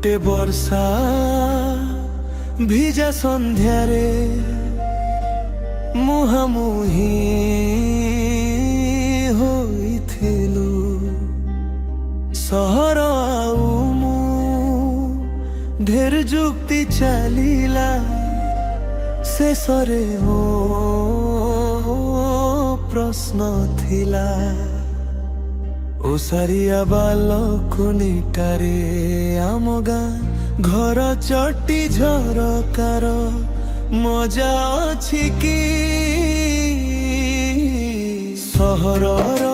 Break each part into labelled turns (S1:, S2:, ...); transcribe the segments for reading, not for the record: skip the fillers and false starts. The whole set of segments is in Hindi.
S1: गोटे वर्षा भिजा संध्यारे मुहामुही होइथिलु सहर आउ मु ढेर जुक्ति चलिला शेषरे मो प्रश्न थिला ओसारिया बालकुनिटारे आम गाँ घर चटी झरकार मजा अछि कि सहरर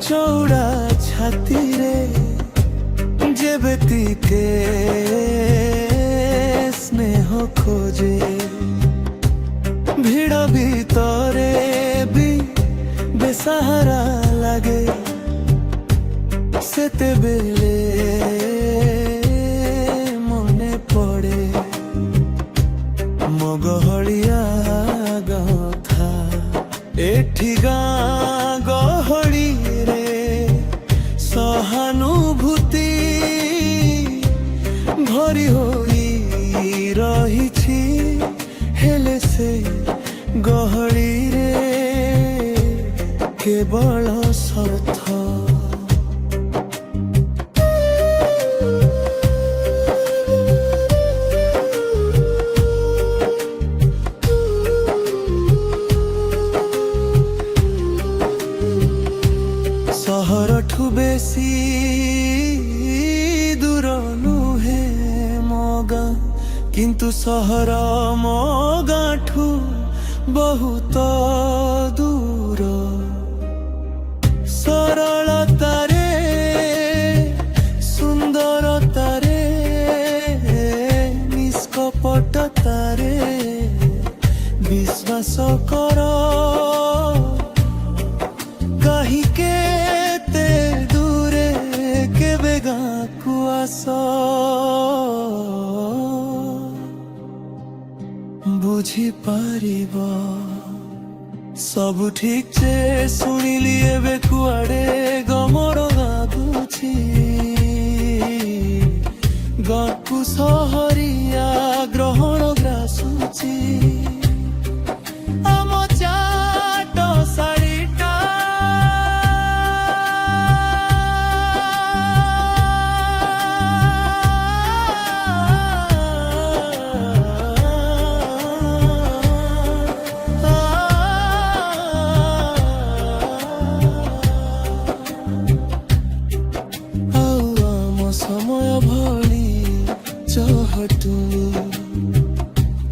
S1: चौड़ा छाती रे जेबेतिके स्नेह खोजे भिड़ भितरे भी बेसहारा लागे सेतेबेले मने पड़े मो गहलिया गथा एठी गाँ गहली रे सहानुभूति भरी होई रहिछि हेले से गहली रे केवल स्वार्थ सहरठु बेसी दूर नुहे मगा किंतु सहर मगाठु बहुत दूर सरलतारे सुंदरतारे निष्कपटतारे विश्वास कर कहीं केते दूरे केबे गाँ को आस बुझी पारिब सब ठीक से शुणिली एबे कुआड़े गमर गागुछि गाँ को सहरिया ग्रहण ग्रासुछि आम चाट शाढ़ीटा समय भली चहटुनी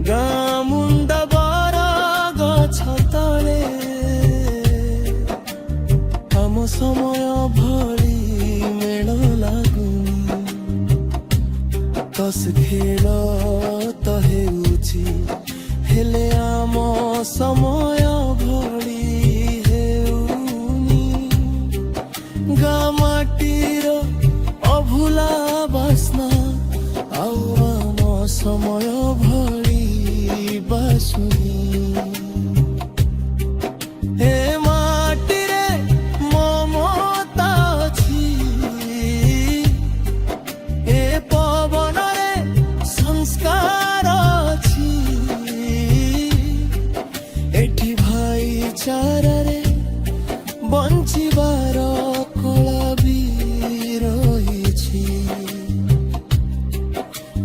S1: गाँ मुंडा बरा गछ तले आम समय भली मेल लागुनी तस खेल त हेउछि हेले आम समय भली हेउनी गाँ माटीर अभुला बास्ना आउ आम समय भली बासुनी हे माटी रे ममता अछि हे पवन रे संस्कार अछि एठी भाईचारा रे बंचिबार कला भी रहिछि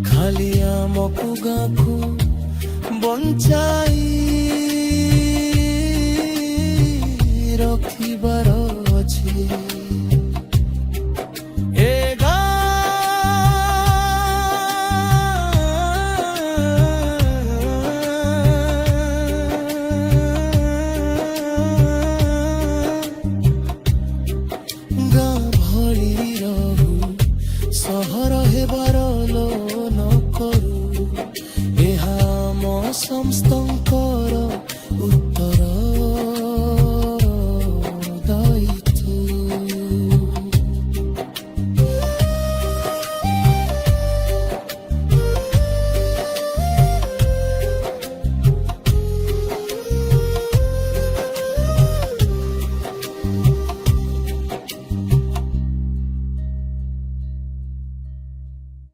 S1: खाली आमको गाँखु बंचाई रखिबार अछि ए गाँ भली रहु सहर हेबार लोन करू एहा आम समस्तंकर